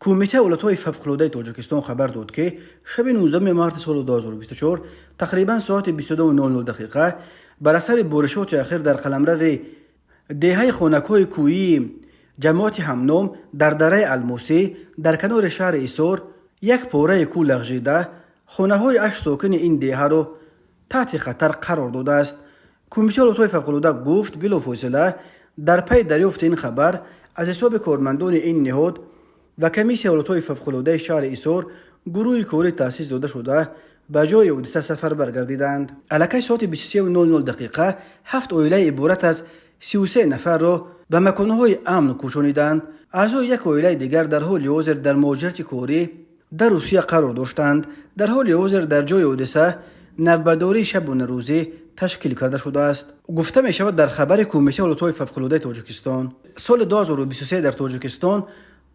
کمیته اولتای فوق‌العاده تاجیکستان خبر داد که شب 19 مارس سال 2024 تقریبا ساعت 22:00 دقیقه بر اثر بارشات اخیر در قلمرو دهه خانک‌های کویی جماعت همنام در دره الموسی در کنار شهر ایسار یک پاره کو لغزیده خانه‌های 8 ساکن این دهه را تحت خطر قرار داده است. کمیته اولتای فوق‌العاده گفت بلافاصله در پی دریافت این خبر از حساب کارمندان این نهاد و کمیسیون اولتای فوق‌العاده شهر ایسار گروه کاری تأسیس داده شده به جای حادثه سفر برگردیدند. الکی ساعت 23:00 دقیقه 7 عائله عبارت از 33 نفر را به مکانهای امن کوچانیدند. اعضای یک عائله دیگر در حال حاضر در مهاجرت کاری در روسیه قرار داشتند. در حال حاضر در جای حادثه نوبرداری شب و روزی تشکیل کرده شده است. گفته می شود در خبر کمیته اولتای فوق‌العاده تاجیکستان سال 2023 در تاجیکستان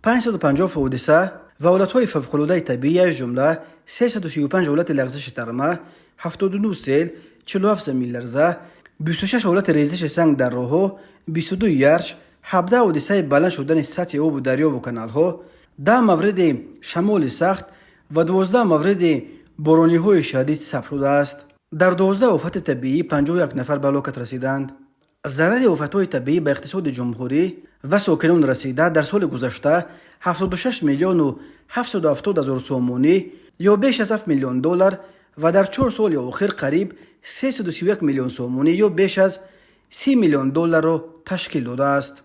550 حادثه و حالتهای فوق‌العاده طبیعی از جمله 335 حالت لغزش ترمه، 79 سیل، 47 زمین لرزه، 26 حالت ریزش سنگ در راهها، 22 یرش، 17 حادثه بلند شدن سطح آب و دریا و کانالها، 10 مورد شمال سخت و 12 مورد بارانی‌های شدید ثبت شده است. در 12 آفت طبیعی 51 نفر به هلاکت رسیدند. ضرر آفت‌های طبیعی به اقتصاد جمهوری و ساکنان رسیده در سال گذشته 76 میلیون و 770 هزار سومونی یا بیش از 7 میلیون دلار و در 4 سال اخیر قریب 331 میلیون سومونی یا بیش از 30 میلیون دلار را تشکیل داده است.